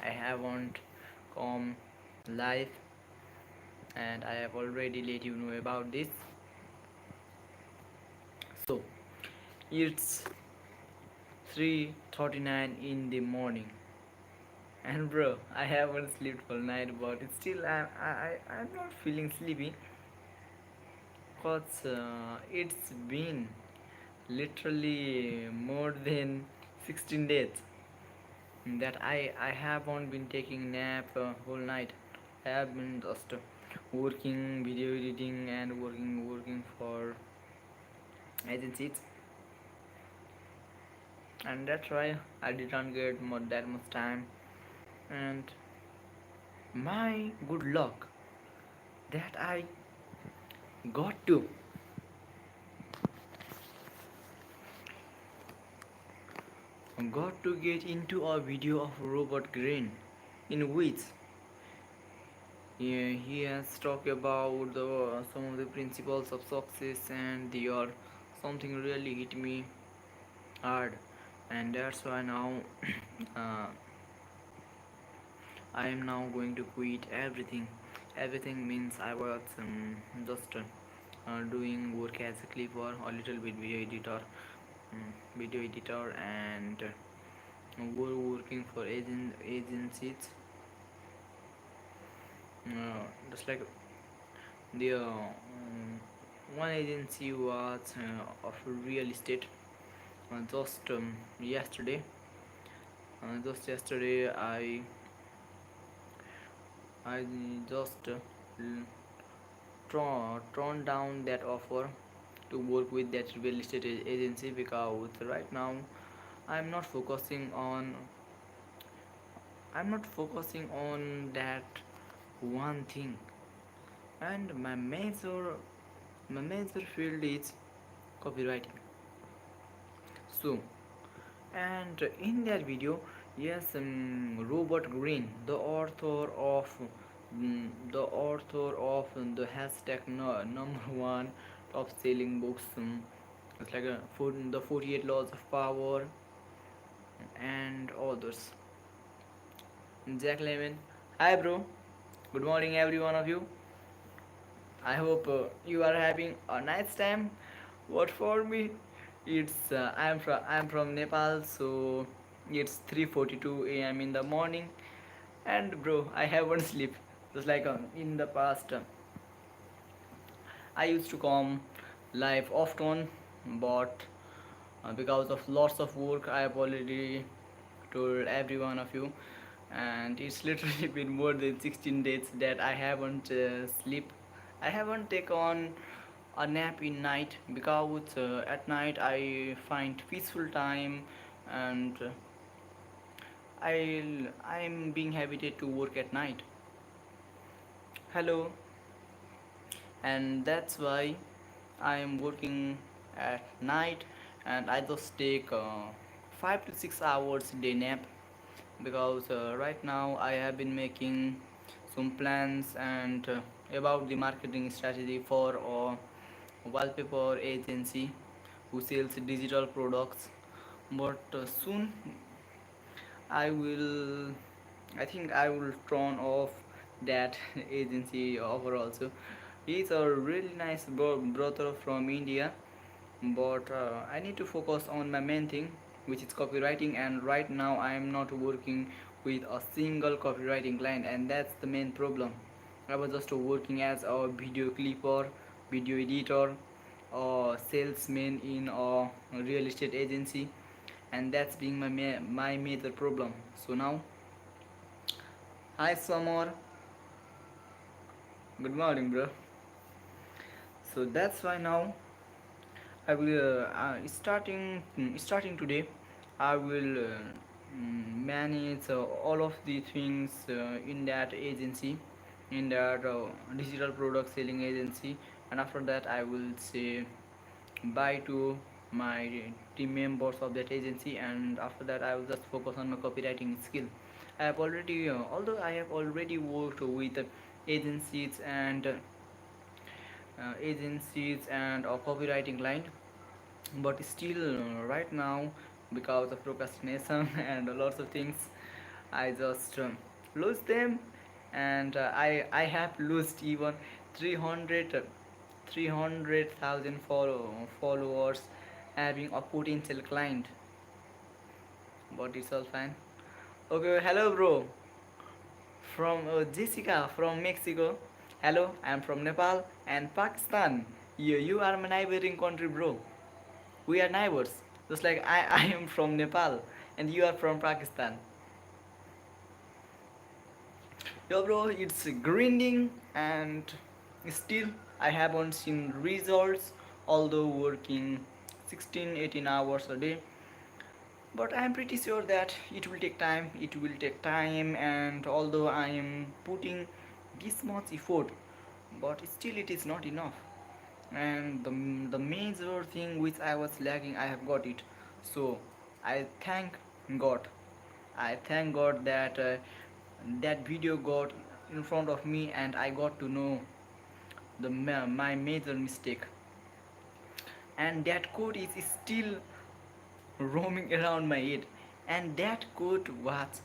I haven't come live, and I have already let you know about this. So it's 3:39 in the morning, and bro, I haven't slept all night, but still I'm not feeling sleepy, cause it's been literally more than 16 days that I haven't been taking nap whole night. I have been just working, video editing, and working for agencies, and that's why I didn't get that much time. And my good luck that I got to get into a video of Robert Greene, in which he has talked about some of the principles of success, and the or something really hit me hard, and that's why now uh, I am now going to quit everything. Everything means I was just doing work as a clipper, a little bit video editor, and working for agencies. Just like the one agency was of real estate. Just yesterday, I just turned down that offer to work with that real estate agency, because right now I'm not focusing on I'm not focusing on that one thing, and my major field is copywriting. So, and in that video, yes, Robert Greene, the author of the hashtag number one top selling books, it's like the 48 laws of power and others. Jack Lemmon, hi bro, good morning every one of you. I hope you are having a nice time. What for me, it's I'm from Nepal, so it's 3:42 a.m. in the morning, and bro, I haven't slept. Just like in the past, I used to come live often, but because of lots of work, I have already told every one of you, and it's literally been more than 16 days that I haven't sleep. I haven't taken a nap in night, because at night I find peaceful time, and I'm being habituated to work at night. Hello, and that's why I am working at night, and I just take 5 to 6 hours day nap, because right now I have been making some plans and about the marketing strategy for a wallpaper agency who sells digital products. But soon I will, I think I will turn off that agency offer also. He's a really nice brother from India, but I need to focus on my main thing, which is copywriting. And right now I am not working with a single copywriting client, and that's the main problem. I was just working as a video clipper, video editor, a salesman in a real estate agency, and that's being my major problem. So now, hi Samar, good morning bro. So that's why now I will starting today. I will manage all of the things in that agency, in that digital product selling agency, and after that I will say bye to my team members of that agency, and after that I will just focus on my copywriting skill. I have already, although I have already worked with agencies and a copywriting client, but still right now, because of procrastination and lots of things, I just lose them, and I have lost even 300 300,000 followers having a potential client, but it's all fine. Okay, hello bro, from Jessica from Mexico. Hello, I'm from Nepal and Pakistan. You are my neighboring country, bro. We are neighbors, just like I am from Nepal and you are from Pakistan. Yo bro, it's grinding and still I haven't seen results, although working 16-18 hours a day. But I am pretty sure that it will take time, and although I am putting this much effort, but still it is not enough. And the major thing which I was lacking, I have got it. So I thank God. I thank God that that video got in front of me and I got to know my major mistake. And that code is still roaming around my head. And that quote was,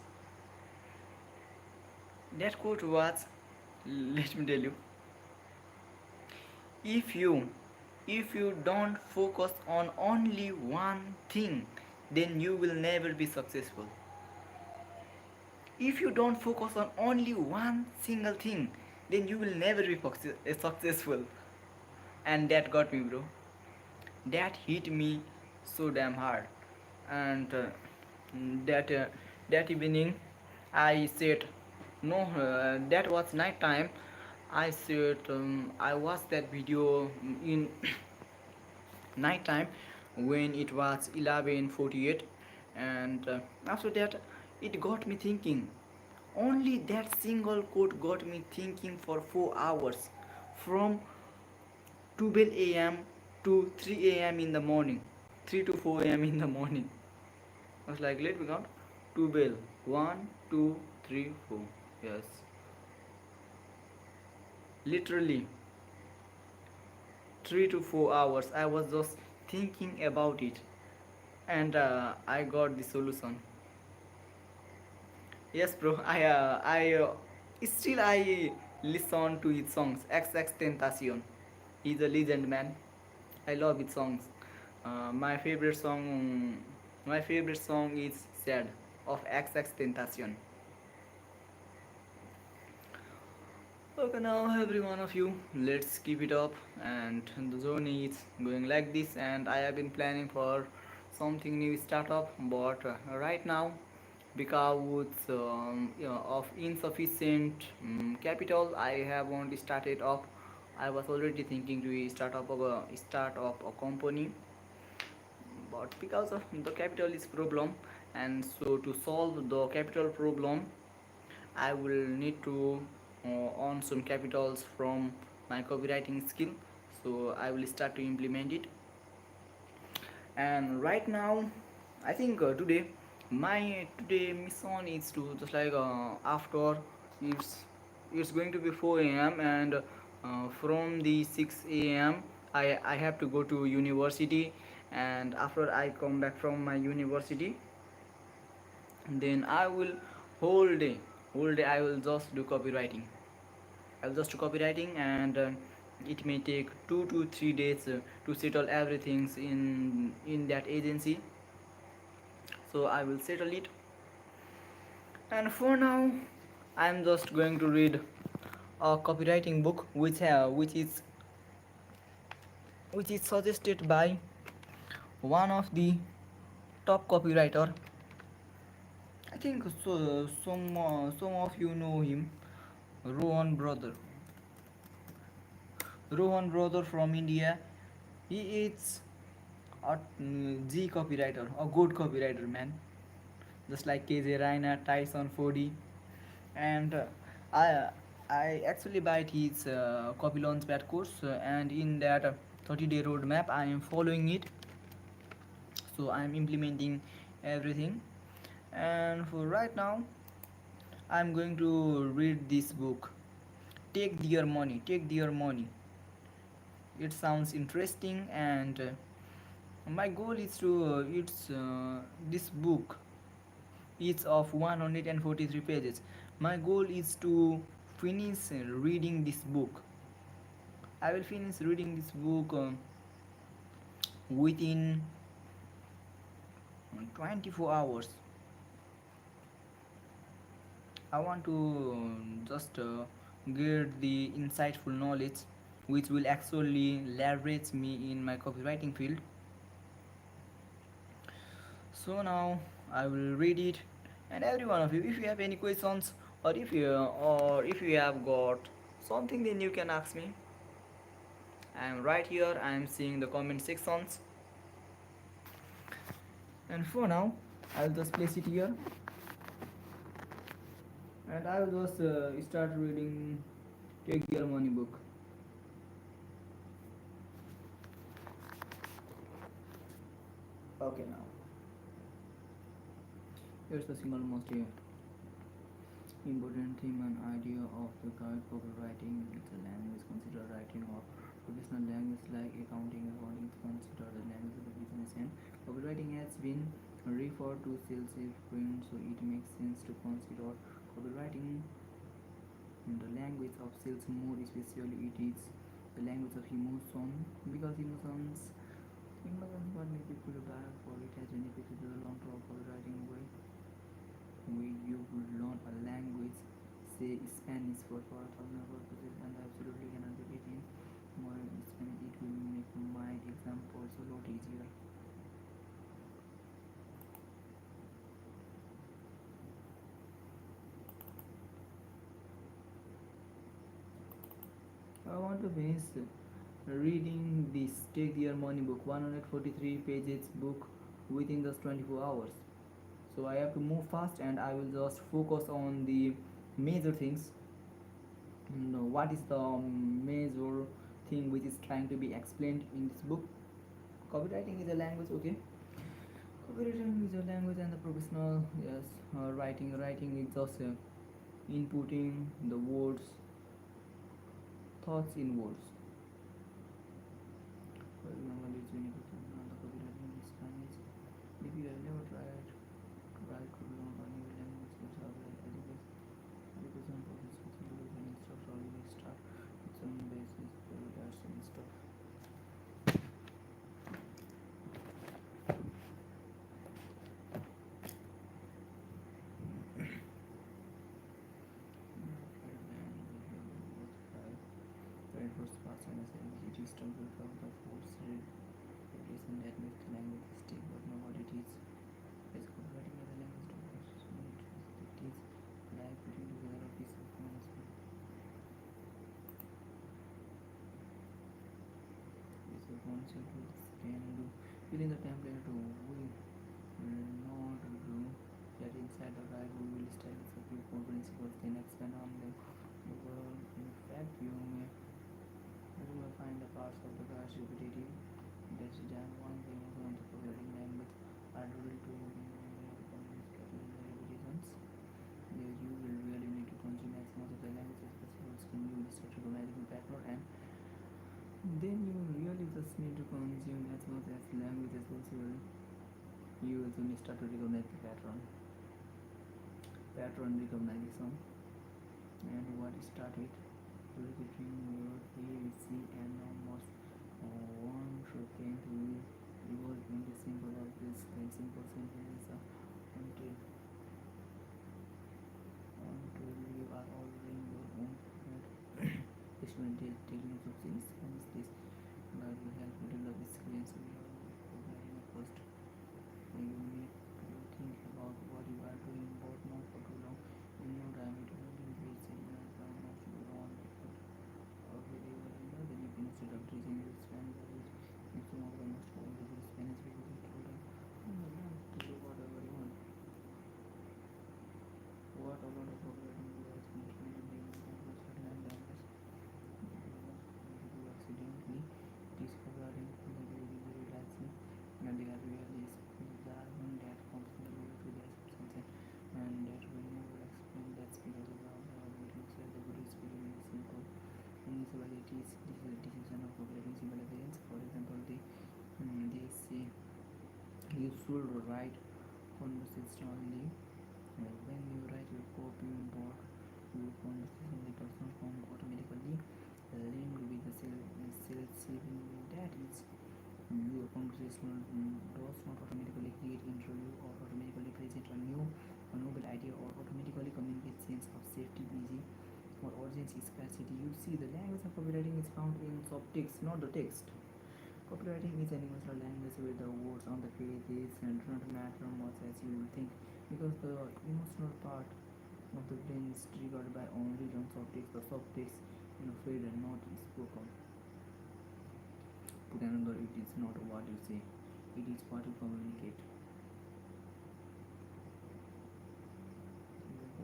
let me tell you, if you if you don't focus on only one thing, then you will never be successful. If you don't focus on only one single thing, then you will never be successful. And that got me, bro. That hit me so damn hard. And that that evening I said no, that was night time. I said I watched that video in night time when it was 11:48. And after that it got me thinking. Only that single quote got me thinking for 4 hours, from 12 a.m. to 3 a.m. in the morning, 3 to 4 a.m. in the morning. I was like, let me count. 12, 1, 2, 3, 4. Yes, literally 3 to 4 hours. I was just thinking about it, and I got the solution. Yes, bro. I listen to his songs. XX Tentacion. He's a legend, man. I love his songs. My favorite song is "Sad" of XX Tentacion. Okay, now every one of you, let's keep it up. And the journey is going like this. And I have been planning for something new startup, but right now, because of insufficient capital, I haven't started up. I was already thinking to start up a company, but because of the capital is problem, and so to solve the capital problem, I will need to earn some capitals from my copywriting skill. So I will start to implement it. And right now, I think my today mission is to just like after it's it's going to be 4 a.m. and from the 6 a.m. I have to go to university. And after I come back from my university, then I will whole day I will just do copywriting. I'll just do copywriting, and it may take 2 to 3 days to settle everything in that agency. So I will settle it. And for now, I'm just going to read a copywriting book which is suggested by one of the top copywriter. I think so, some of you know him, Rohan brother. Rohan brother from India. He is a G copywriter, a good copywriter, man. Just like KJ Raina, Tyson Fody. And I I actually buy his copy launchpad course, and in that 30-day roadmap I am following it. So I am implementing everything. And for right now, I'm going to read this book. Take their money. It sounds interesting, and my goal is to it's this book each of 143 pages. My goal is to finish reading this book. I will finish reading this book within 24 hours. I want to just get the insightful knowledge which will actually leverage me in my copywriting field. So now I will read it, and every one of you, if you have any questions, or if you have got something, then you can ask me. I am right here. I am seeing the comment sections, and for now, I'll just place it here, and I will just start reading Take Your Money book. Okay, now here's the single most important theme and idea of the guide copywriting. It's a language considered writing or professional language like accounting. Accounting is considered the language of the business, and copywriting has been referred to sales print, so it makes sense to consider copywriting the language of sales more, especially it is the language of emotion, because emotions what make people buy for it has benefited the long term copywriting way. You would learn a language, say Spanish, for a thousand purposes, and absolutely cannot be written more in Spanish. It will make my example a lot easier. I want to finish reading this Take Your Money book, 143 pages book, within just 24 hours. So I have to move fast, and I will just focus on the major things. What is the major thing which is trying to be explained in this book? Copywriting is a language, okay. Copywriting is a language, and the professional, yes, writing is just inputting the words, thoughts in words. For example, it's benefit of the copywriting in Spanish. If you have never tried to write to learn a new language, it's a very education process which includes an instructor always start with some basic that's and stuff. Right first person is it is to build up the force repetition that makes the language stick, but not what it is. It's copywriting as a language to it is like putting together a piece of management. This is one simple can do. Fill in the template to we will not do that inside the guide. We will establish a few core principles, then expand on them. Well, in fact, you will find the parts of the guide repetitive. That's done one thing on the copywriting language are drilled to repetitions. You will really need to consume as much of the language as possible. So you will start recognizing the pattern, and then you really just need to consume as much as language as possible. You will soon start to recognize the pattern recognition, and what start with between your A, C, and almost one second will evolve into simple as this and simple sentences until you are already in your own head. Different techniques of things and this guide will help you develop skills. We are providing a first. You need to think about what you are doing, but not for too long. In no time, it will increase in your time of your own effort. Okay, then you can instead of teaching you Spanish, you some of the most going to do Spanish because you told them, to do whatever you want. What a lot of programming you guys can train and being able to certain languages. You do accidentally discovering the really relaxing, and they are really jargon that comes from the to the assumption, and that we never explain that's because of our it looks like the good is really simple. Municipalities, this is a decision of operating simple evidence. For example, they say you should write conversationally When you write your copy board, your conversation does not come automatically linked with the self-saving. That is, your conversational does not automatically create interview or automatically present a new or novel idea or automatically communicate sense of safety, easy or urgency, scarcity. You see, the language of copywriting is found in subtext, not the text. Copywriting is an emotional language where the words on the pages and do not matter much as you will think because the emotional part of the brain is triggered by only written subtext. The subtext in a phrase and not spoken. Put another, it is not what you say, it is what you communicate.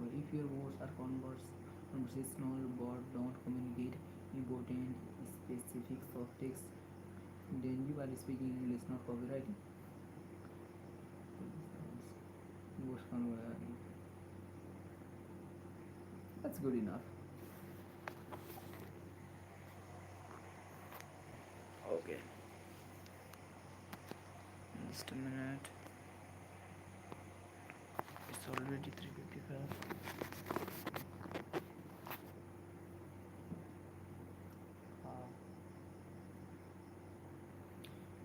If your words are conversational but don't communicate important specific subtext, then you are speaking English, not copywriting. Words that's good enough. Okay, just a minute. It's already 3:55. Uh,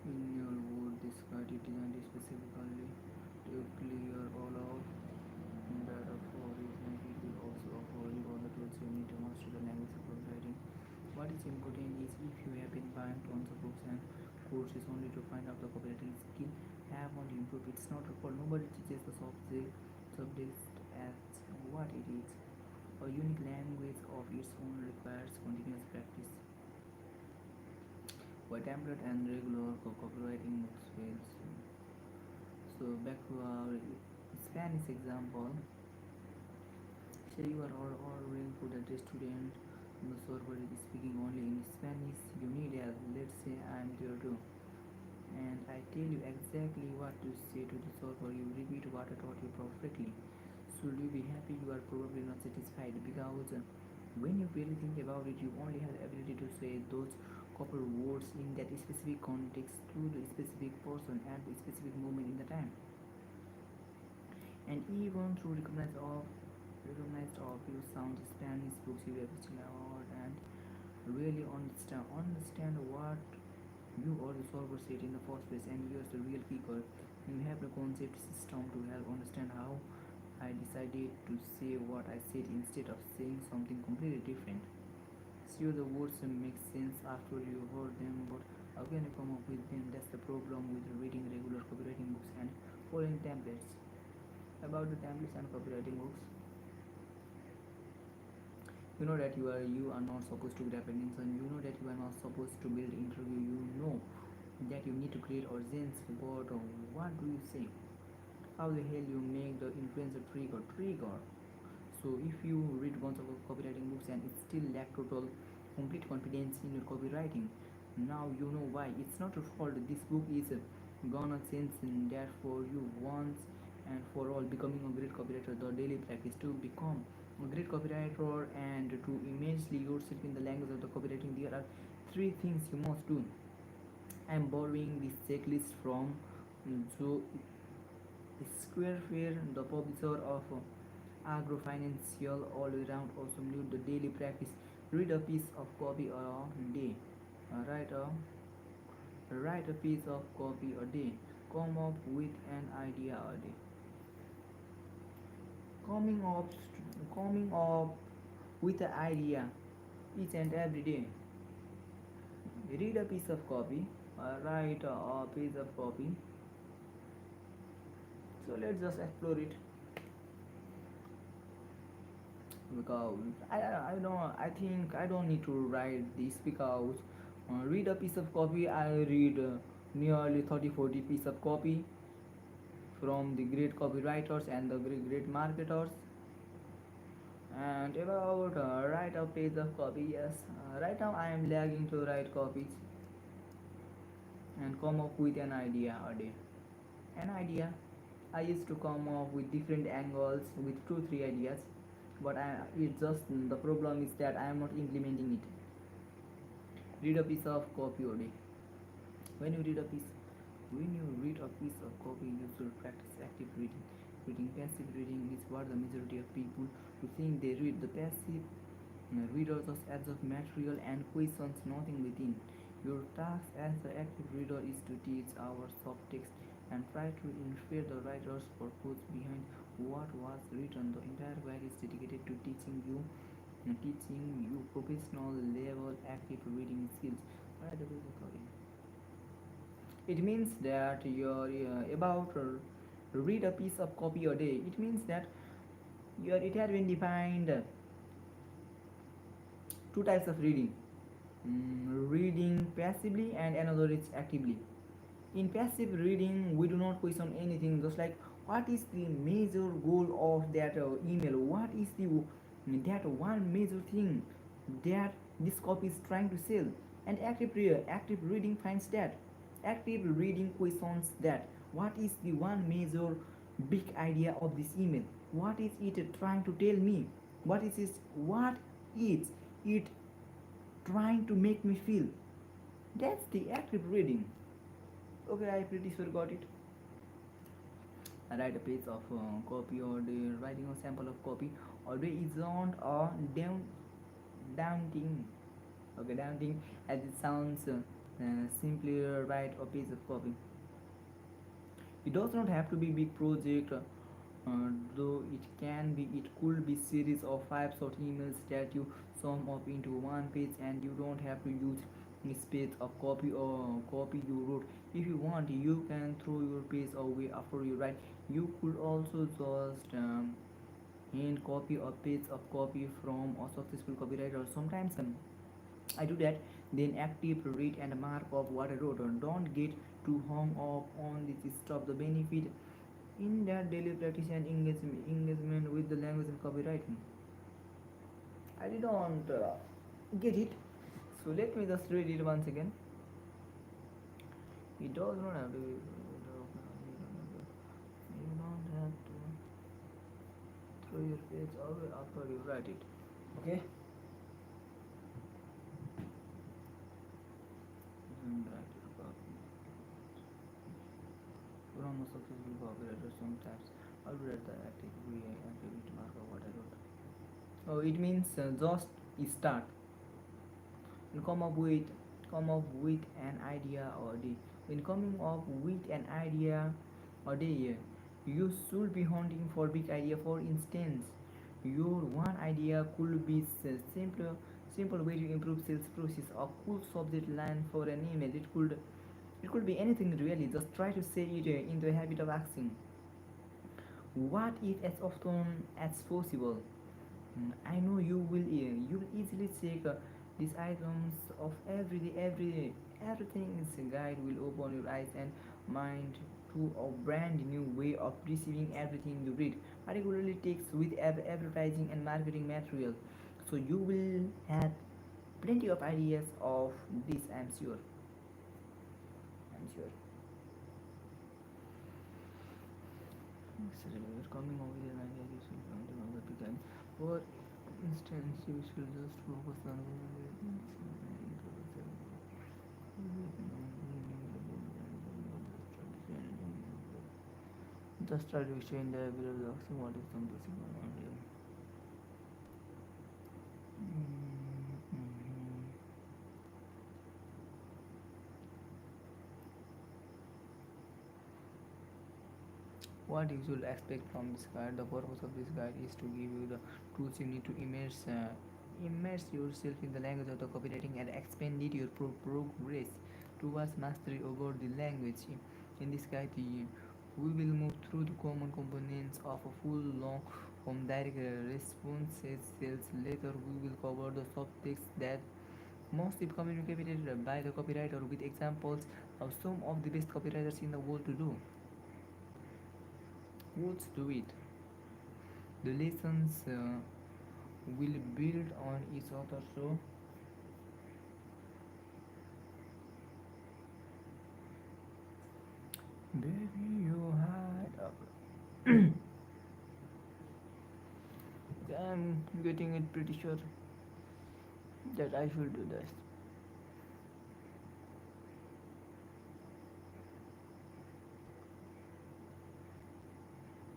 in your word, this card is designed specifically to clear all of data for you, and it will also offer you all the tools you need to master the language of copywriting. What is important is if you have been buying tons of books and courses only to find out the copywriting skill have only improved. It's not required. Nobody teaches the subject as what it is. A unique language of its own requires continuous practice. Why template and regular copywriting fails. So back to our Spanish example. Say you are ordering food at a restaurant. The server is speaking only in Spanish. You need help. Let's say I'm there too. And I tell you exactly what to say to the server. You repeat what I taught you perfectly. Should you be happy? You are probably not satisfied because when you really think about it, you only have the ability to say those couple words in that specific context to the specific person at the specific moment in the time. And even through recognized of you sound Spanish books you have still out and really understand what you or the solver said in the first place. And here's the real kicker: you have a concept system to help understand how I decided to say what I said instead of saying something completely different. Sure, the words make sense after you heard them, but how can you come up with them? That's the problem with reading regular copywriting books and following templates. About the templates and copywriting books, you know that you are not supposed to grab attention. You know that you are not supposed to build interview. You know that you need to create urgency. But what do you say? How the hell you make the influencer trigger? So if you read bunch of copywriting books and it still lack total complete confidence in your copywriting, now you know why. It's not your fault. This book is gonna change that for you once and for all. Becoming a great copywriter, the daily practice to become a great copywriter and to immensely yourself in the language of the copywriting. There are three things you must do. I am borrowing this checklist from Joe Squarefair, the publisher of Agro-Financial all-around awesome news. The daily practice: read a piece of copy a day. Write a piece of copy a day. Come up with an idea a day. Coming up, coming up with an idea each and every day. Read a piece of copy. Write a piece of copy. So let's just explore it. Because I don't I think I don't need to write this because read a piece of copy. I read nearly 30-40 piece of copy from the great copywriters and the great marketers. And about write a page of copy, yes, right now I am lagging to write copies and come up with an idea a day. An idea, I used to come up with different angles with 2 3 ideas, but it's just the problem is that I am not implementing it. Read a piece of copy a day. When you read a piece, when you read a piece of copy, you should practice active reading. reading. Passive reading is what the majority of people who think they read. The passive reader just absorbs material and questions nothing within. Your task as the active reader is to teach hours of text and try to infer the writer's purpose behind what was written. The entire guide is dedicated to teaching you professional level active reading skills. What are the basic coding? It means that you're about to read a piece of copy a day. It means that it has been defined two types of reading. Reading passively and another is actively. In passive reading, we do not question anything, just like what is the major goal of that email, what is the that one major thing that this copy is trying to sell. And active reading finds that. Active reading questions that. What is the one major big idea of this email? What is it trying to tell me? What is it trying to make me feel? That's the active reading. Okay, I pretty sure got it. I write a page of copy or writing a sample of copy or is isn't a daunting. Okay, daunting as it sounds. Simply write a page of copy. It does not have to be big project, though it could be series of 5 short emails that you sum up into one page, and you don't have to use space of copy or copy you wrote. If you want, you can throw your page away after you write. You could also just hand copy a page of copy from a successful copywriter. Sometimes I do that. Then active read and mark up what I wrote. Don't get too hung up on this stuff. The benefit in that daily practice and engagement with the language and copywriting. I didn't get it. So let me just read it once again. It does not have to be. You don't have to throw your page away after you write it. Okay? Write it from a successful copywriter sometimes. I'll read the activity mark of what I wrote. Oh, it means just start and come up with an idea a day. When coming up with an idea a day, you should be hunting for big idea. For instance, your one idea could be simple way to improve sales process, a cool subject line for an email. It could be anything really. Just try to say it into a habit of asking what if as often as possible. I know you will easily check these items of everything is a guide will open your eyes and mind to a brand new way of receiving everything you read, particularly text with advertising and marketing material. So you will have plenty of ideas of this. I'm sure. So we're coming over here and idea is something on the beginning. For instance, you should just focus on just try to explain the below boxing what is some basic one. What you should expect from this guide. The purpose of this guide is to give you the tools you need to immerse yourself in the language of the copywriting and expand it your progress towards mastery over the language. In this guide, we will move through the common components of a full long from direct responses sales. Later, we will cover the subtext that most is communicated by the copywriter with examples of some of the best copywriters in the world to do. Let's do it. The lessons will build on each other. So, baby, you hide up. I'm getting it pretty sure that I should do this.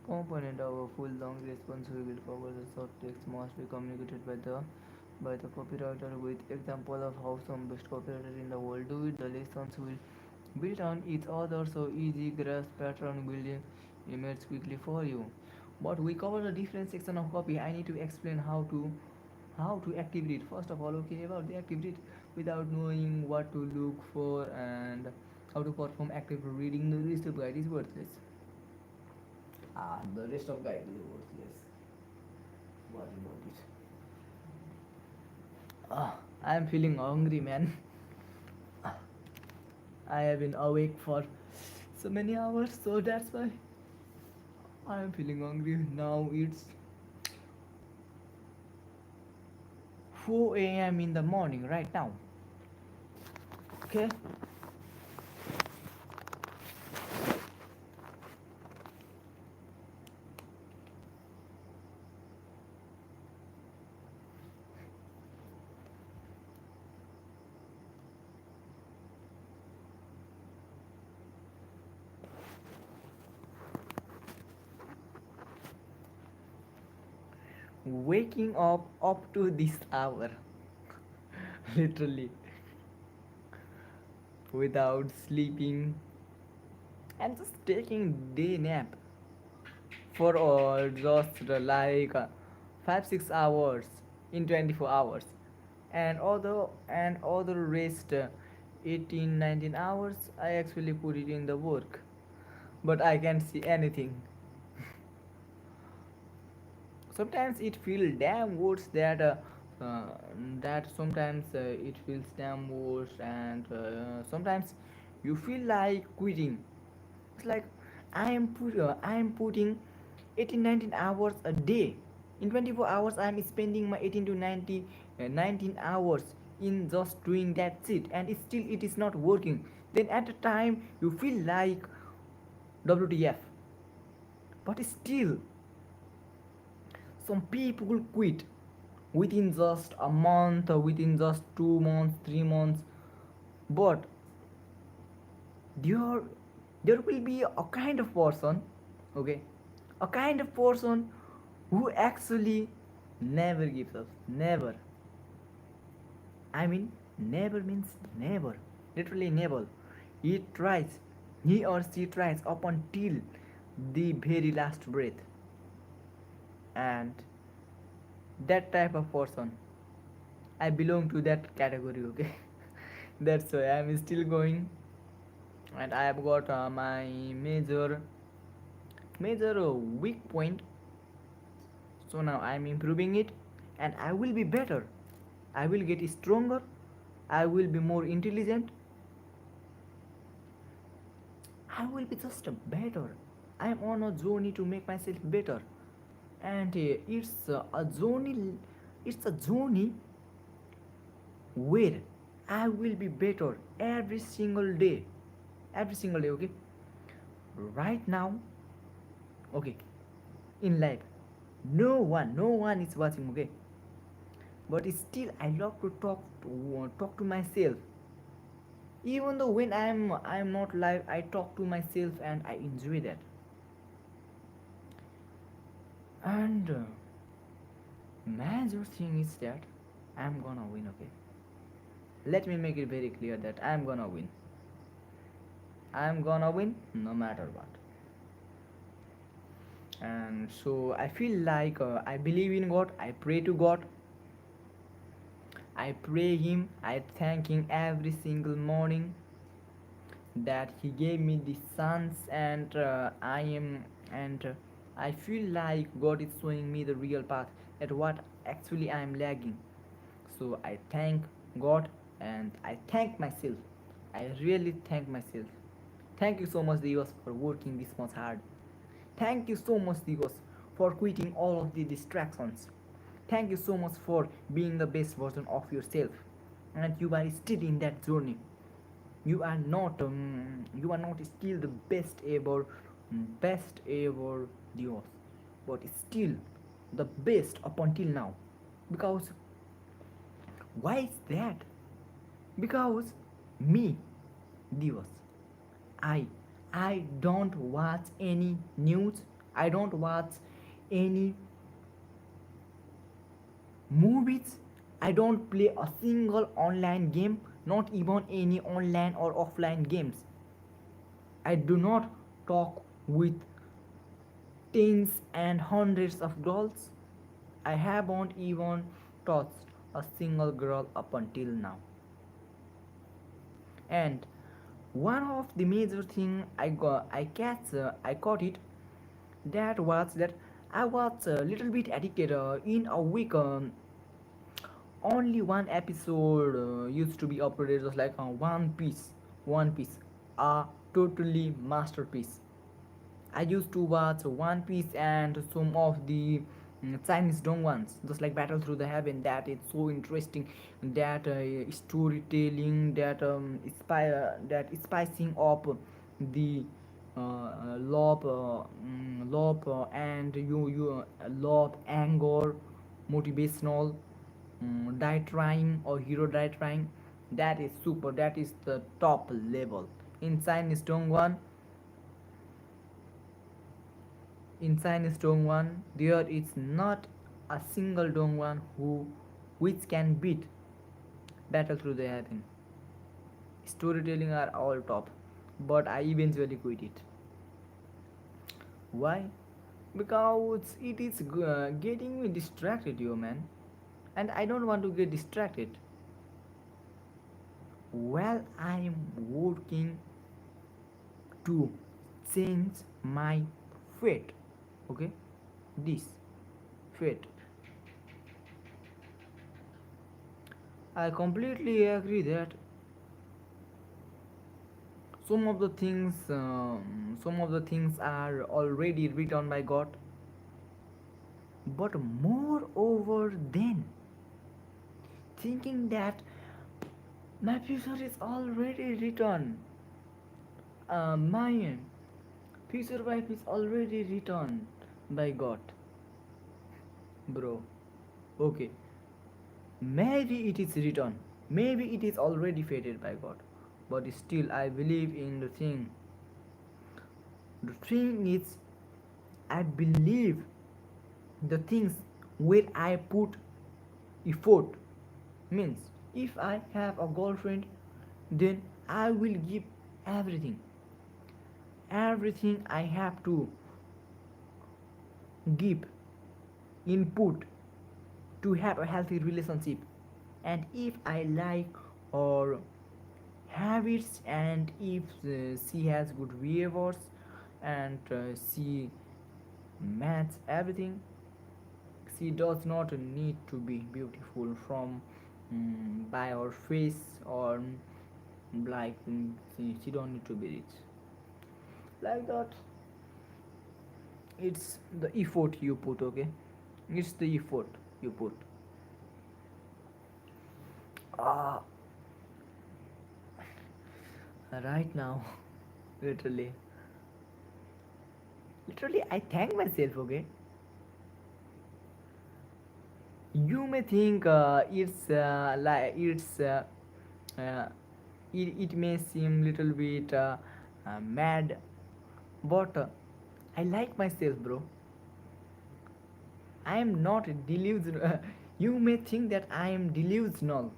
component of a full long response. We will cover the short text must be communicated by the copywriter with example of how some best copywriters in the world do it. The lessons will build on each other so easy grasp pattern building emerge quickly for you. But we cover the different section of copy. I need to explain how to activate it. First of all, okay, about the activate without knowing what to look for and how to perform active reading, the rest of guide is worthless. The rest of guide is worthless. What about it? I am feeling hungry, man. I have been awake for so many hours, so that's why I am feeling hungry. Now it's 4 a.m. in the morning right now. Okay, waking up to this hour, literally, without sleeping and just taking day nap for just like 5 6 hours in 24 hours, and other rest 18 19 hours I actually put it in the work, but I can't see anything. Sometimes it feels damn worse uh, that sometimes it feels damn worse, and sometimes you feel like quitting. It's like I am putting 18 19 hours a day. In 24 hours I am spending my 18 to 19 hours in just doing that shit, and it is not working. Then at the time you feel like WTF. But still, some people quit within just a month, or within just 2 months, 3 months. But there there will be a kind of person, okay, a kind of person who actually never gives up. Never. I mean, never means never, literally never. He tries he or she tries up until the very last breath. And that type of person, I belong to that category, okay. That's why I'm still going, and I have got my major weak point. So now I'm improving it, and I will be better. I will get stronger. I will be more intelligent. I will be just better. I am on a journey to make myself better, and a journey. It's a journey where I will be better every single day. Every single day, okay? Right now, okay, in life, no one is watching, okay? But still, I love to talk to myself. Even though when I'm not live, I talk to myself and I enjoy that. And major thing is that I'm gonna win, okay? Let me make it very clear that I'm gonna win. I'm gonna win no matter what. And so I feel like I believe in God. I pray to God. I pray Him. I thank Him every single morning that He gave me the sons, and I feel like God is showing me the real path, at what actually I am lagging. So I thank God, and I thank myself. I really thank myself. Thank you so much, Diwas, for working this much hard. Thank you so much, Diwas, for quitting all of the distractions. Thank you so much for being the best version of yourself. And you are still in that journey. You are not still the best ever Diwas, but still the best up until now. Because why is that? Because me, Diwas, I I don't watch any news. I don't watch any movies. I don't play a single online game, not even any online or offline games. I do not talk with tens and hundreds of girls. I haven't even touched a single girl up until now. And one of the major thing I caught it, that was that I was a little bit addicted in a week. Only one episode used to be uploaded, just like One Piece, a totally masterpiece. I used to watch One Piece and some of the Chinese dong ones, just like Battle Through the Heaven. That is so interesting. That storytelling, that spicing up the love and love, anger, motivational, die trying or hero die trying. That is super. That is the top level. In Chinese dong one, Inside Dongwan, there is not a single Dongwan who which can beat Battle Through the Heaven. Storytelling are all top, but I eventually quit it. Why? Because it is getting me distracted, yo man, and I don't want to get distracted. While I am working to change my fate, okay, this fate, I completely agree that some of the things are already written by God, but moreover than thinking that my future is already written, my future wife is already written by God, bro. Okay, maybe it is written, maybe it is already fated by God, but still I believe in the thing. The thing is, I believe the things where I put effort. Means if I have a girlfriend, then I will give everything. Everything I have to give input to have a healthy relationship. And if I like or habits, and if she has good behaviors, and she match everything, she does not need to be beautiful from by her face, or like she don't need to be rich, like that. It's the effort you put, okay, it's the effort you put. uh, right now, literally, literally I thank myself, okay. You may think uh, it may seem little bit mad, but I like myself, bro. I am not delusional. You may think that I am delusional,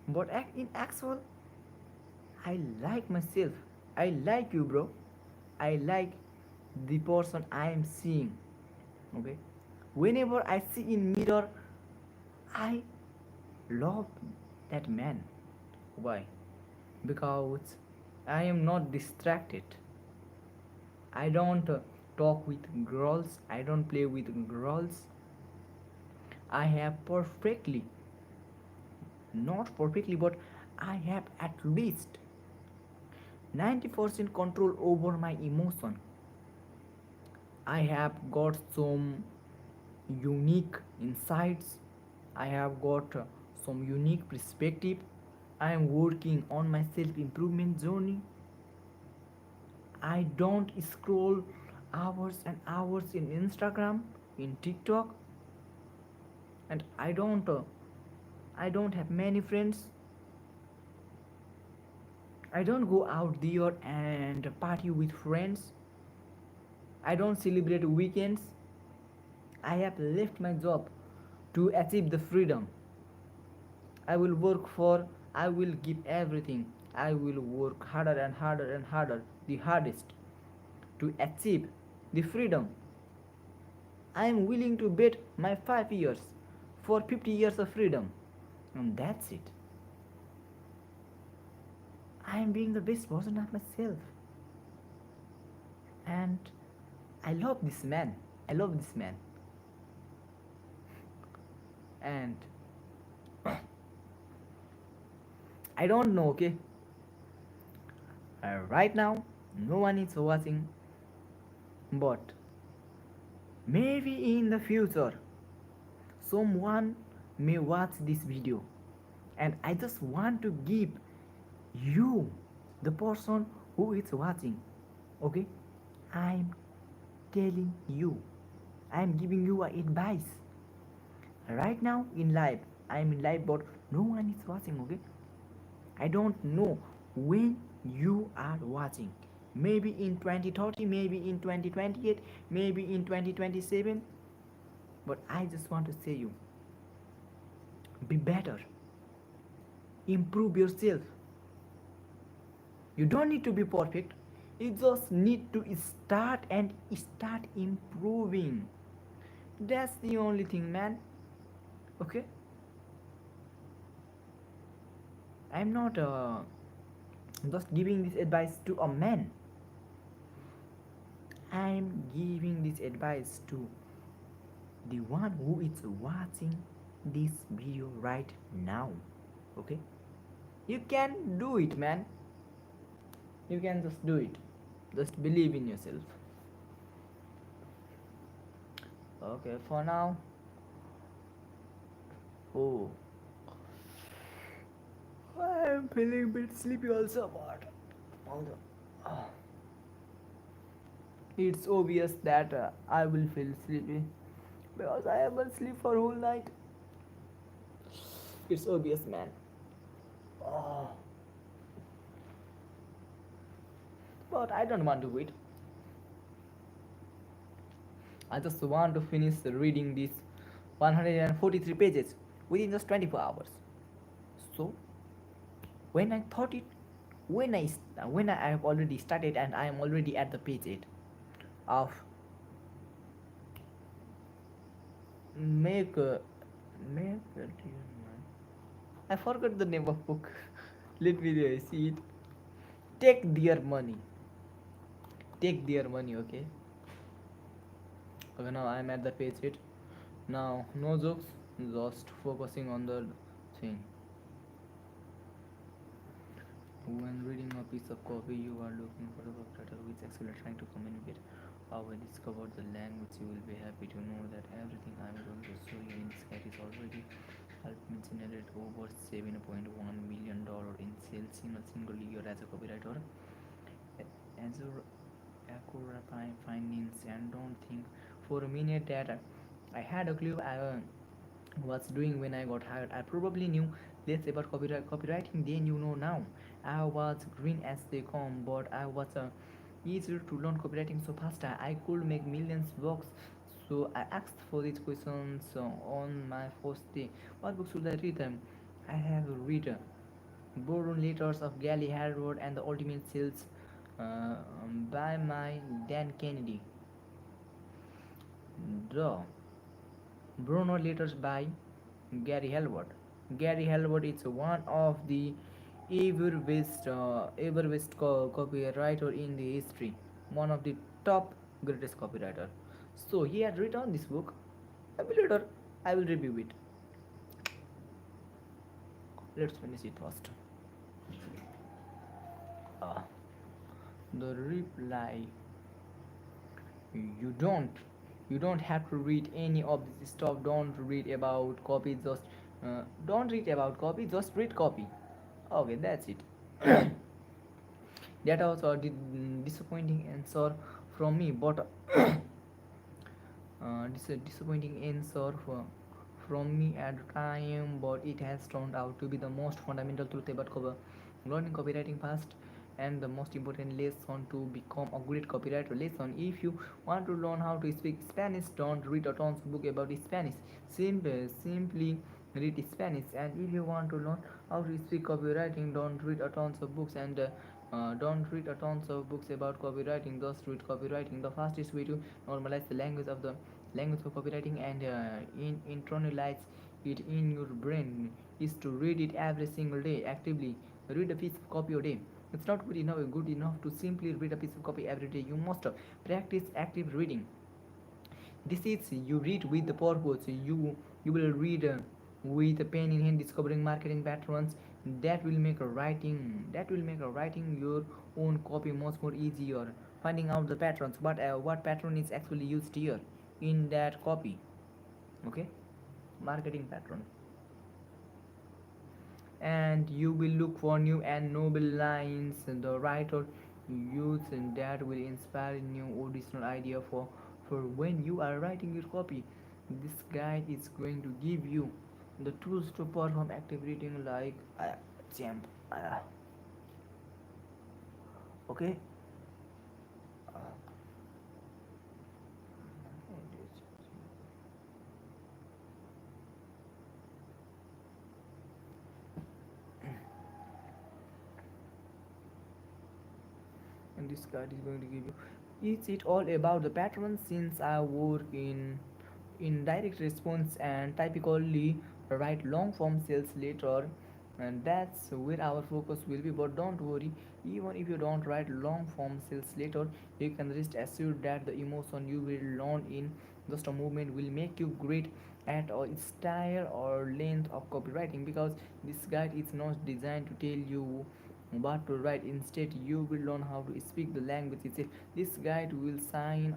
but in actual, I like myself. I like you, bro. I like the person I am seeing. Okay. Whenever I see in mirror, I love that man. Why? Because I am not distracted. I don't talk with girls. I don't play with girls. I have perfectly, not perfectly, but I have at least 90% control over my emotion. I have got some unique insights. I have got some unique perspective. I am working on my self improvement journey. I don't scroll hours and hours in Instagram, in TikTok, and I don't have many friends. I don't go out there and party with friends. I don't celebrate weekends. I have left my job to achieve the freedom. I will work for, I will give everything. I will work harder and harder and harder, the hardest, to achieve the freedom. I am willing to bet my 5 years for 50 years of freedom. And that's it. I am being the best version of myself. And I love this man. I love this man. And I don't know, okay? Right now, no one is watching, but maybe in the future, someone may watch this video. And I just want to give you, the person who is watching, okay? I'm telling you, I'm giving you advice. Right now in live, I'm in live, but no one is watching, okay? I don't know when you are watching. Maybe in 2030, maybe in 2028, maybe in 2027. But I just want to say you, be better. Improve yourself. You don't need to be perfect. You just need to start and start improving. That's the only thing, man. Okay? I'm not just giving this advice to a man. I'm giving this advice to the one who is watching this video right now. Okay? You can do it, man. You can just do it. Just believe in yourself. Okay, for now. Oh, I am feeling a bit sleepy also, but although, uh, it's obvious that I will feel sleepy because I haven't slept for whole night. It's obvious, man. Oh, but I don't want to wait. I just want to finish reading these 143 pages within just 24 hours. So when I thought it, when I have already started and I am already at the page 8 of make make I forgot the name of book. Let me see it. Take their money. Take their money. Okay. Okay. Now I am at the page 8. Now no jokes. Just focusing on the thing. When reading a piece of copy, you are looking for a subtitle which actually trying to communicate. How I discovered the language, you will be happy to know that everything I am going to show you in this guide is already helped me generate over $7.1 million in sales in a single year as a copywriter. As your accurate findings, and don't think for a minute that I had a clue I was doing when I got hired. I probably knew less about copywriting than you know now. I was green as they come, but I was easier to learn copywriting so fast. I could make millions bucks. So I asked for these questions on my first day. What books should I read? I have read Boron Letters of Gally Harvard and The Ultimate Sales by my Dan Kennedy. The Bruno Letters by Gary Halbert. Gary Halbert is one of the ever best copywriter in the history, one of the top greatest copywriter. So he had written this book. Later I will review it. Let's finish it first. Uh, the reply. You don't. You don't have to read any of this stuff. Don't read about copy. Just don't read about copy. Just read copy. Okay, that's it. That was a disappointing answer from me, but this a disappointing answer from me at the time, but it has turned out to be the most fundamental truth about learning copywriting fast. And the most important lesson to become a great copywriter lesson: if you want to learn how to speak Spanish, don't read a tons of book about Spanish. Simply read Spanish. And if you want to learn how to speak copywriting, don't read a tons of books and don't read a tons of books about copywriting. Just read copywriting. The fastest way to normalize the language of copywriting and internalize it in your brain is to read it every single day actively. Read a piece of copy a day. It's not good enough to simply read a piece of copy every day. You must practice active reading. This is, you read with the purpose. You will read with a pen in hand, discovering marketing patterns that will make a writing your own copy much more easier. Finding out the patterns, what pattern is actually used here in that copy. Okay, marketing pattern. And you will look for new and noble lines the writer uses, and that will inspire new original idea for when you are writing your copy. This guide is going to give you the tools to perform active reading like champ. Okay. And this card is going to give you, is it all about the patterns? Since I work in direct response and typically write long form sales later, and that's where our focus will be. But don't worry, even if you don't write long form sales later, you can rest assured that the emotion you will learn in just a movement will make you great at a style or length of copywriting, because this guide is not designed to tell you what to write. Instead, you will learn how to speak the language itself. This guide will shine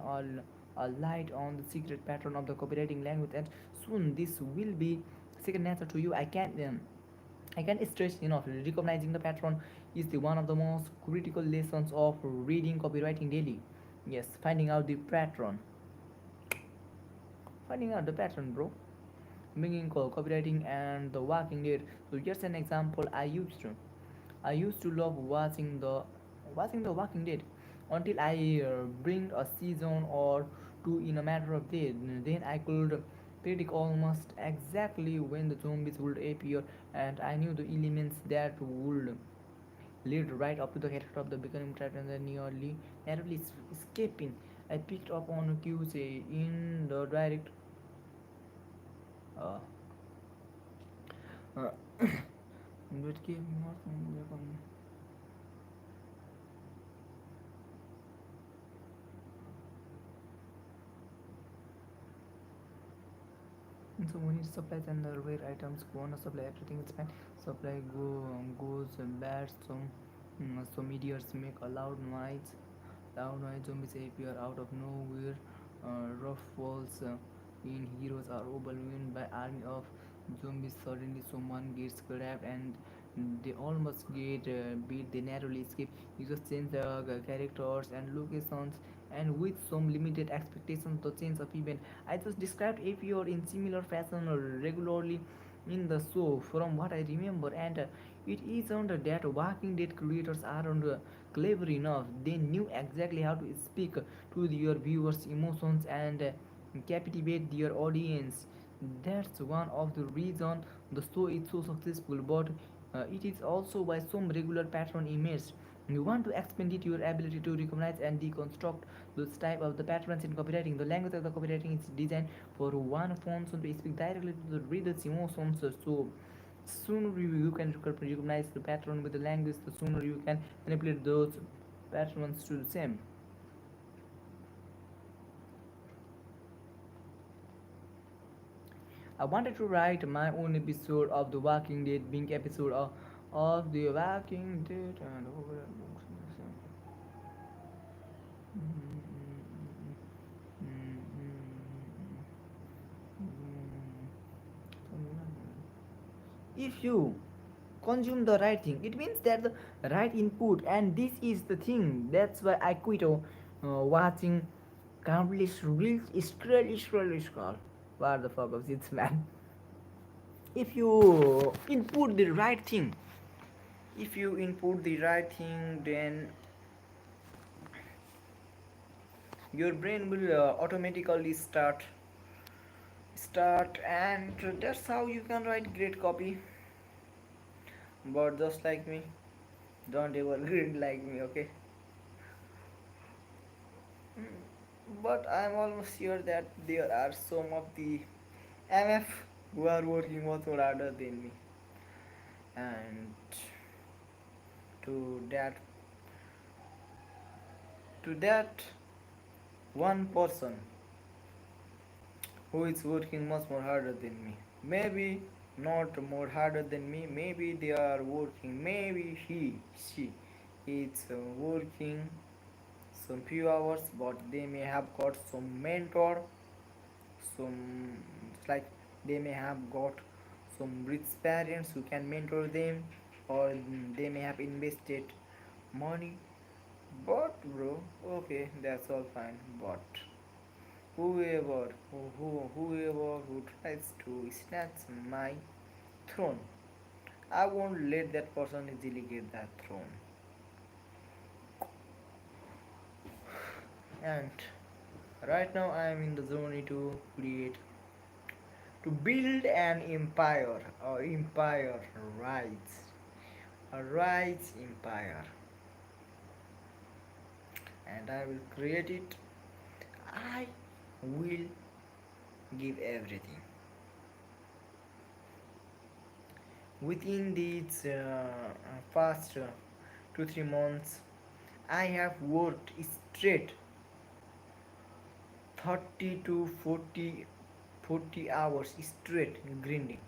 a light on the secret pattern of the copywriting language, and soon this will be second nature to you. I can't stress enough. Recognizing the pattern is the one of the most critical lessons of reading copywriting daily. Yes, finding out the pattern, bro. Bringing copywriting and the walking dead. So here's an example I used to love watching the Walking Dead until I bring a season or two in a matter of days. Then I could predict almost exactly when the zombies would appear, and I knew the elements that would lead right up to the character of the becoming trapped and then nearly narrowly escaping. I picked up on cues in the direct. Uh, uh, that gave me more from. So we need supplies and the rare items go on a supply. Everything is fine. Supply goes bad. So meteors make a loud noise. Loud noise. Zombies appear out of nowhere. Rough walls in heroes are overwhelmed by army of zombies. Suddenly someone gets grabbed and they almost get beat. They narrowly escape. You just change the characters and locations, and with some limited expectations the change of event. I just described APR in similar fashion regularly in the show from what I remember, and it isn't that Walking Dead creators aren't clever enough. They knew exactly how to speak to your viewers' emotions and captivate their audience. That's one of the reasons the show is so successful, but it is also why some regular pattern emerged. You want to expand it, your ability to recognize and deconstruct those type of the patterns in copywriting. The language of the copywriting is designed for one function to speak directly to the reader's emotions. So sooner you can recognize the pattern with the language, the sooner you can manipulate those patterns to the same. I wanted to write my own episode of The Walking Dead, being episode of The Walking Dead and if you consume the right thing, it means that the right input, and this is the thing. That's why I quit watching countless reels. Scroll. What the fuck was it, man? If you input the right thing, If you input the right thing, then your brain will automatically start, and that's how you can write great copy. But just like me, don't ever read like me, okay? But I'm almost sure that there are some of the MF who are working much more harder than me. And to that to that one person who is working much more harder than me. Maybe not more harder than me, maybe they are working, maybe she is working some few hours, but they may have got some mentor, some like they may have got some rich parents who can mentor them, or they may have invested money. But bro, okay, that's all fine. But whoever who tries to snatch my throne, I won't let that person easily get that throne. And right now I am in the journey to build an empire, or empire rise, a rise empire, and I will create it. I will give everything within these past 2 3 months. I have worked straight 30 to 40 hours straight grinding.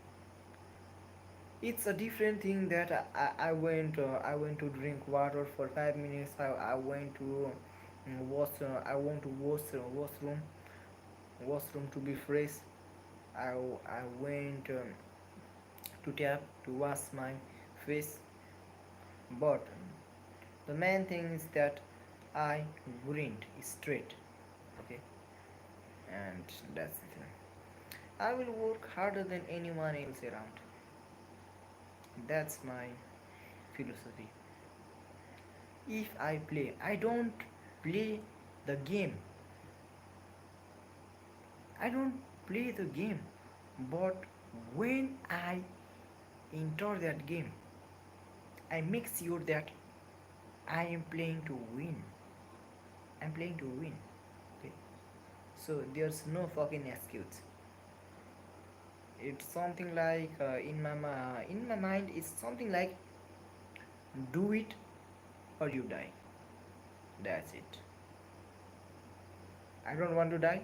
It's a different thing that I went to drink water for 5 minutes. I went to wash. I want to washroom to be fresh. I went to tap to wash my face. But the main thing is that I grind straight. Okay, and that's the thing. I will work harder than anyone else around. That's my philosophy. If I play, I don't play the game. I don't play the game. But when I enter that game, I make sure that I am playing to win. I'm playing to win. Okay. So there's no fucking excuse. It's something like in my mind. It's something like do it or you die. That's it. I don't want to die,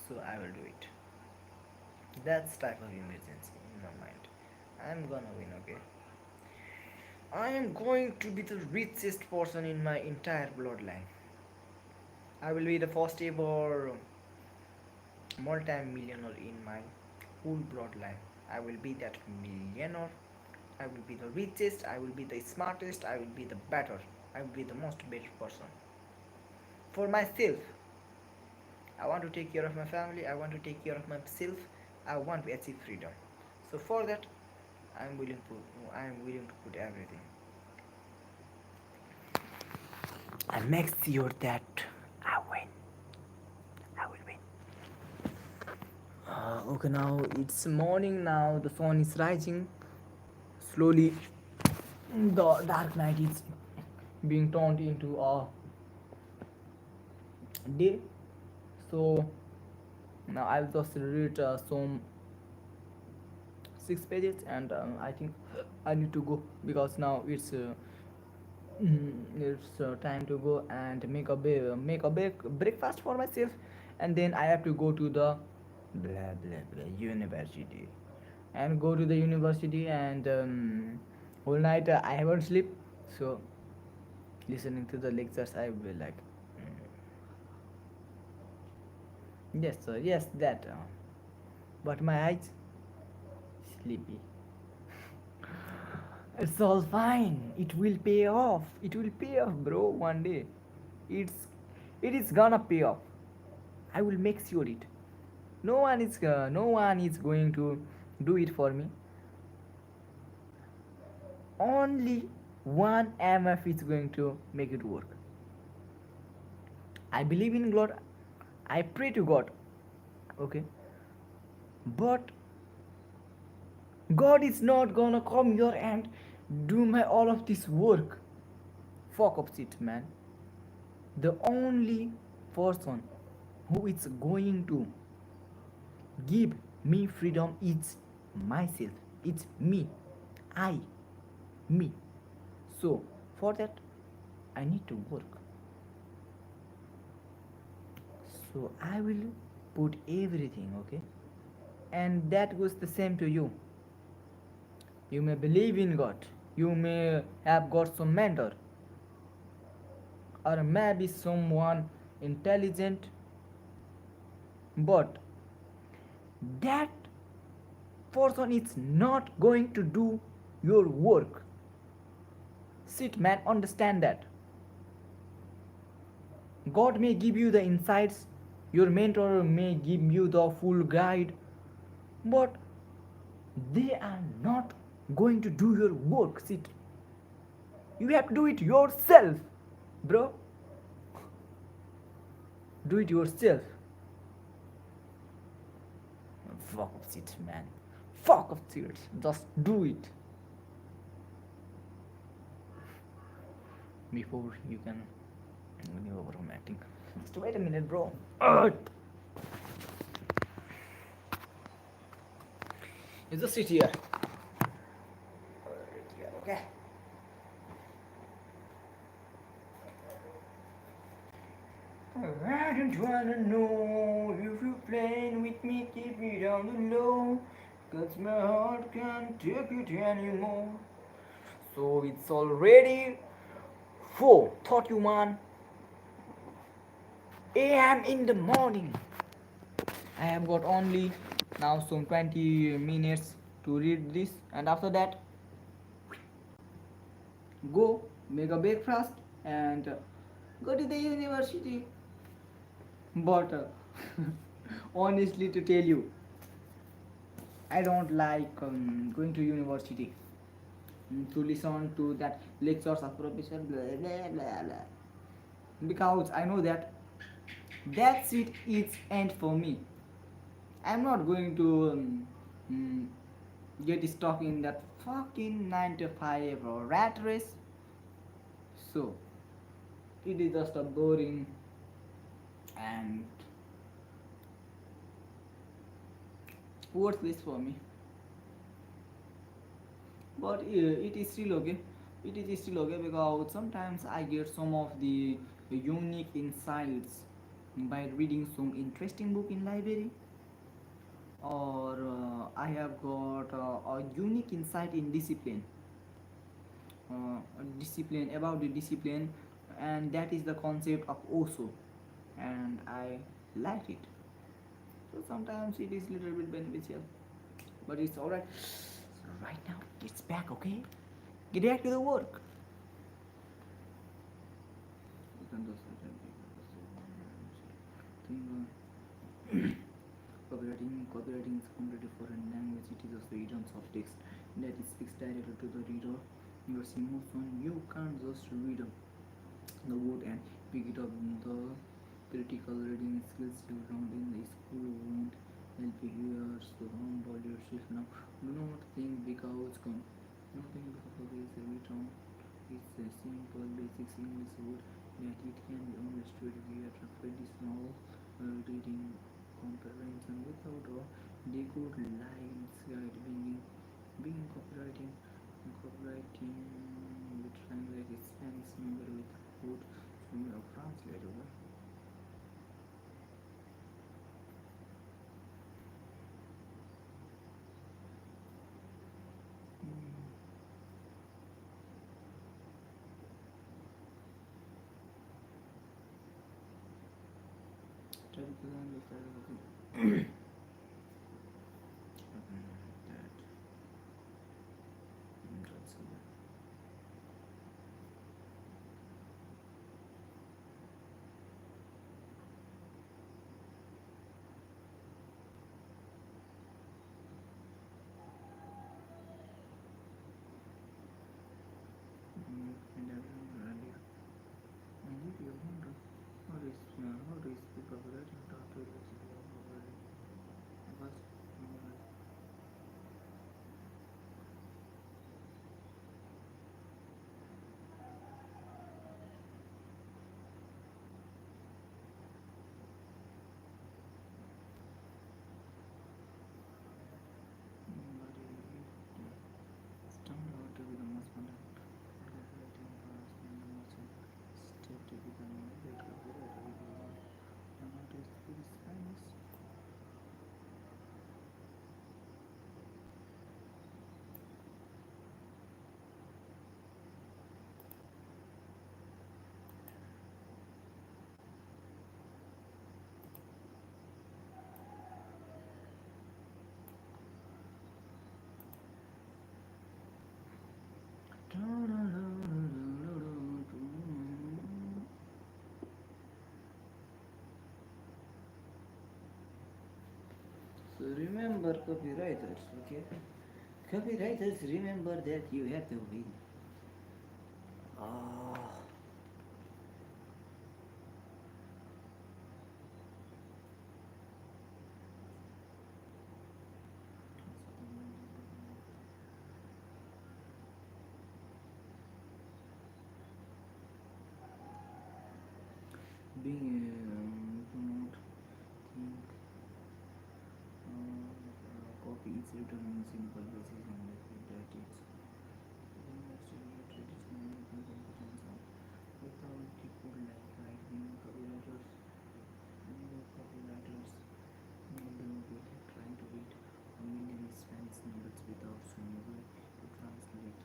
so I will do it. That's type of emergency in my mind. I'm gonna win, okay? I am going to be the richest person in my entire bloodline. I will be the first ever multi-millionaire in my whole bloodline. I will be that millionaire. I will be the richest. I will be the smartest. I will be the better. I will be the most better person. For myself, I want to take care of my family. I want to take care of myself. I want to achieve freedom. So for that, I am willing to put everything. I make sure that I win. I will win. Okay, now it's morning. Now the sun is rising slowly. The dark night is being turned into a day. So now I'll just read some 6 pages, and I think I need to go because now it's time to go and make a breakfast for myself, and then I have to go to the blah blah blah university, and go to the university, and whole night I haven't sleep, so listening to the lectures I will be like, yes sir, yes that, but my eyes sleepy. It's all fine. It will pay off. It will pay off, bro. One day, it's it is gonna pay off. I will make sure it. No one is going to do it for me. only one MF is going to make it work. I believe in God. I pray to God. Okay. But God is not gonna come here and do my all of this work. Fuck up shit, man. The only person who is going to give me freedom is myself. It's me. I. Me. So for that I need to work. So I will put everything, okay? And that goes the same to you. You may believe in God. You may have got some mentor or maybe someone intelligent, but that person is not going to do your work. Sit, man, understand that. God may give you the insights, your mentor may give you the full guide, but they are not going to do your work. Sit. You have to do it yourself, bro. Do it yourself. Fuck up shit, man. Fuck up shit. Just do it. Before you can continue over from acting. Just wait a minute, bro. You just sit here. Okay. I don't wanna know if you're playing with me, keep it on the low. Cause my heart can't take it anymore. So it's already 4:31 a.m. in the morning. I have got only now some 20 minutes to read this, and after that, go make a breakfast and go to the university. But honestly, to tell you, I don't like going to university to listen to that lectures of professor blah blah blah blah, because I know that that shit is end for me. I'm not going to get stuck in that fucking 9 to 5 or rat race. So it is just a boring and worthless for me. But it is still okay. It is still okay because sometimes I get some of the unique insights by reading some interesting book in library, or I have got a unique insight in discipline, discipline about the discipline, and that is the concept of Osho, and I like it. So sometimes it is little bit beneficial, but it's alright. So right now it's back, okay? Get back to the work. Copywriting is completely foreign language. It is a freedom of text that speaks directly to the reader. Your emotion. You can't just read the word and pick it up. The critical reading skills you learned in the school won't help you here. So humble yourself now. Do not think because nothing because it is written. It's a simple basic English word that it can be understood via traditional reading comprehension without a decode lines guide being copywriting with language Spanish number without some translator. and everyone earlier. And if you wonder how to speak of writing, talk to the city of first turned out to be the most fundamental copywriting class and the most step to becoming a great copywriter if you want and how to speak Spanish. So remember copywriters, okay? Copywriters, remember that you have to win. Ah, being do not think copy is written in simple basis and that it's traditional competence without the code like writing copywriters will be trying to read a million Spanish novels without showing a way to translate.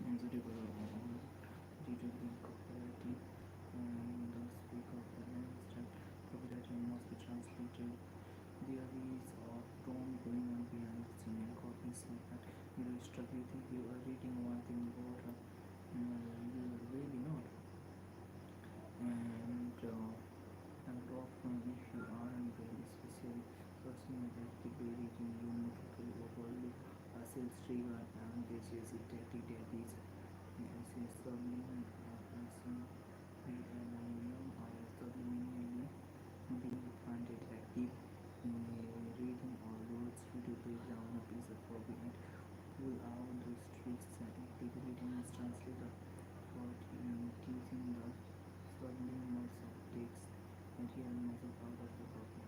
And so due to the copywriting and the speak of the instant copywriting must be translated. There is a tone going on behind the scene and copy so that you are struck, you think you are reading one thing but you are really not. And often if you aren't very special person that the very thing you know to overlook a sales trigger and this is a tactic that is subliminally subliminally being funded active in reading or words to break down a piece of copy and pull out those tricks and activity as translator for teasing the subliminal subtext material as a part of the copy.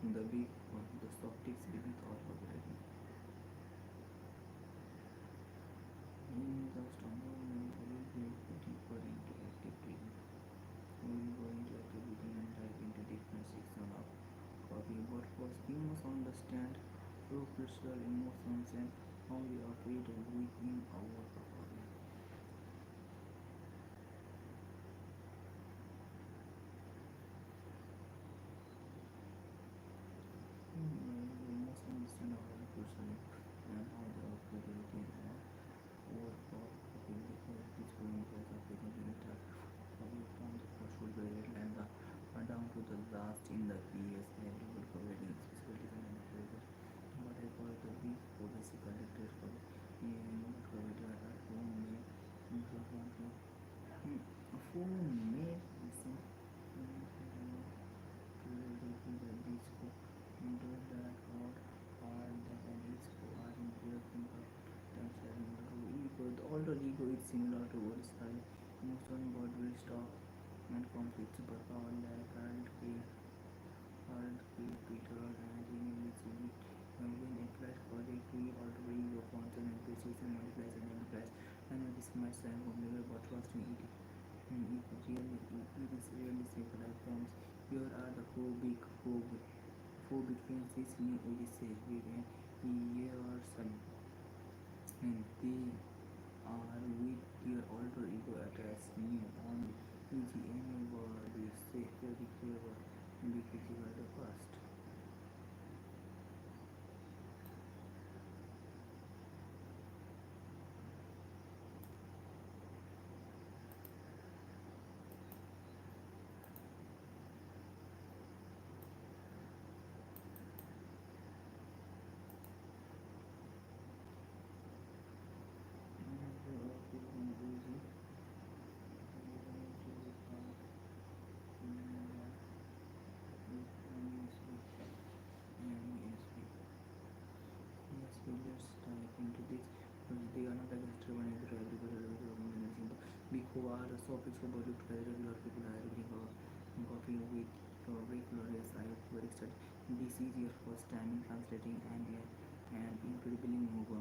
The big one, the subtext beneath all copywriting. In the stronger we will go deeper into active reading. We will go into active reading and dive into different sections of copy. But first, we must understand professional emotions and how they operate within our copy. We must understand our professional and how they operate within our copy before it's going to the beginning copy from the first full period and down to the last in the PS available covering special design and appraisal. What I call the big policy collected for covered at home may phone may listen to the disco into that or that an disco are in think of themselves into ego. Although ego is similar to what style emotion but will stop and conflicts but power like Arnold Peter and inevitably when applied correctly alter ego function and precision multiplies and amplifies and this might sound familiar but trust me it is. If really, it is really safe, but I promise. Here are the four big fences new it is safe and years and they are with your alter ego attached new only easy anybody security clever be critical the past. Yes, so let's dive into this because they are not against driven into agricultural organization. The big who are the topics for Bollywood together regular people are reading or copying with your regular yes I very study. This is your first time in translating and incredibly move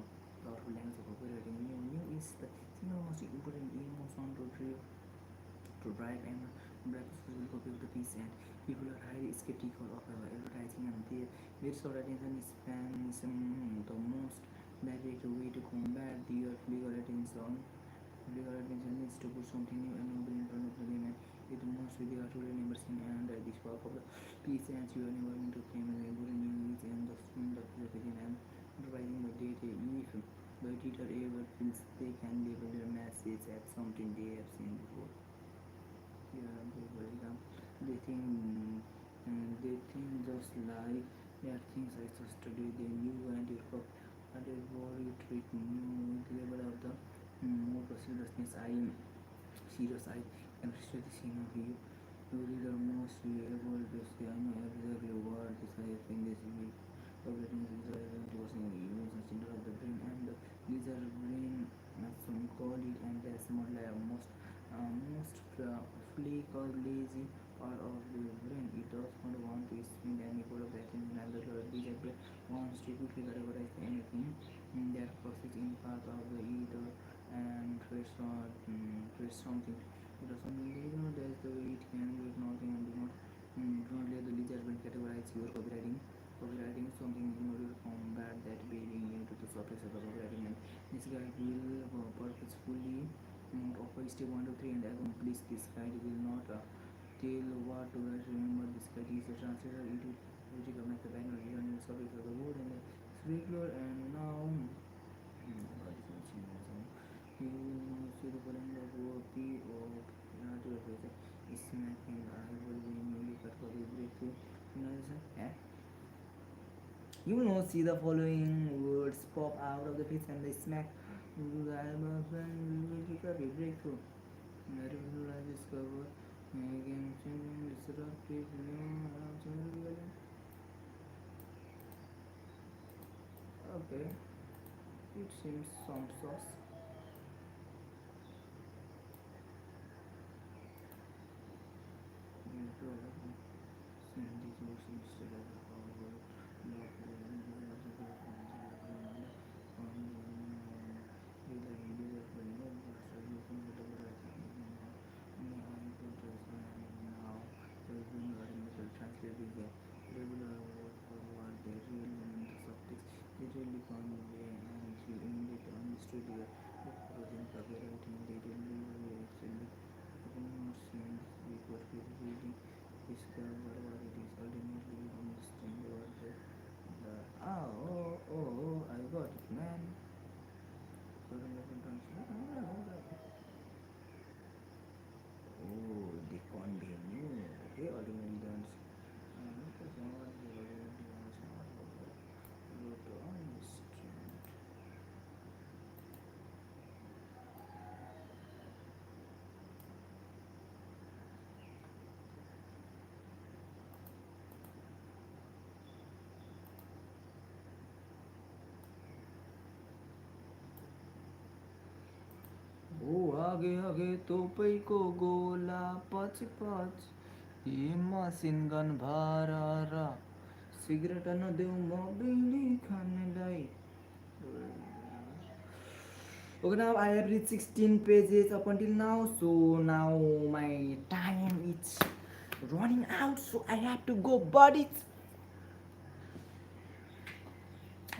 powerful language of operating. New is the single most important emotion to drive and break social copy of the piece and people are highly skeptical of advertising and their sort of attention spans the most direct way to combat their legal attention. Legal attention needs to put something new and novel in front of the game and it must be the actual never seen and this work of the piece and you are never going to claim and good news and the swing the president and advertising the data if the editor ever feels they can label their message as something they have seen before. Yeah, they think they think just like that things I just today they knew and it but they worry treat new level of the more seriousness I am serious I can appreciate this in you. You read the most we able to say I know exactly what this I think this week. Operating is relevant was in the emotional center of the brain and the user brain as some call it and that's more like most flake or lazy part of the brain. It does not want to spend any part of the attention and the digital brain wants to quickly categorize anything that crosses in path of the either and trace something. It does something you know that's the way it can wait nothing and do not let the digital brain categorize your copywriting. Copywriting is something in order to combat that being into the surface of the copywriting and this guide will purposefully offer step 1 to 3 and accomplish this guide will not tell what to write. Remember this guide is a translator it will recognize the binary learn the surface of the word and it's regular and now what is mentioned you see the following of P of narrative is smacking I will be newly cut for the breakthrough. Eh? You know, see the following words pop out of the page and they smack. I am a friend will pick up a breakthrough. Narrative I discover game changing disruptive new. Okay, it seems some sauce. Seeing these words instead of the power not translate the regular word for what they really mean the subtext literally convey and you immediately understood your frozen copywriting they deliver actually not seems because people reading discover what it is ultimately understand what the I got it man. Oh, they continue. Okay, ultimately dance. Because what they ultimately understand what to understand. Oh, आगे आगे तोपैको गोला पच पच ये मसिन gun भारारा cigarette न देऊ म bidi खानेलाई Okay, now I have reached 16 pages up until now, so now my time is running out, so I have to go, but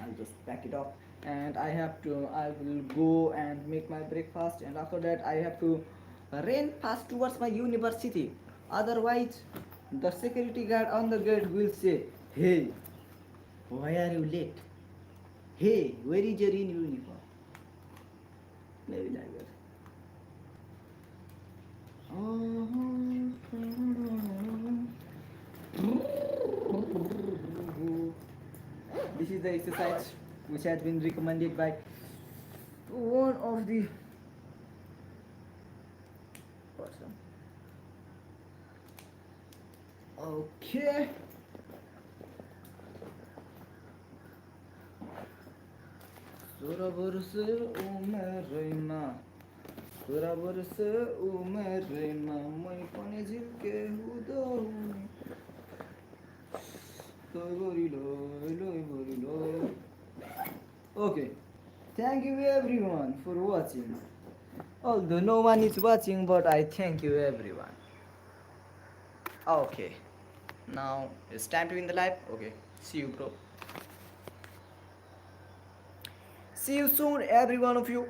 I'll just pack it up and I will go and make my breakfast, and after that I have to run fast towards my university. Otherwise, the security guard on the gate will say, "Hey, why are you late? Hey, where is your uniform?" Maybe like that. This is the exercise which has been recommended by one of the person. Okay. सोह्र वर्ष उमेरमा सोह्र वर्ष उमेरमा मै पनि झिल्के हुँदो हुने Okay, thank you everyone for watching. Although no one is watching, but I thank you everyone. Okay, now it's time to end the live. Okay, see you, bro. See you soon, every one of you.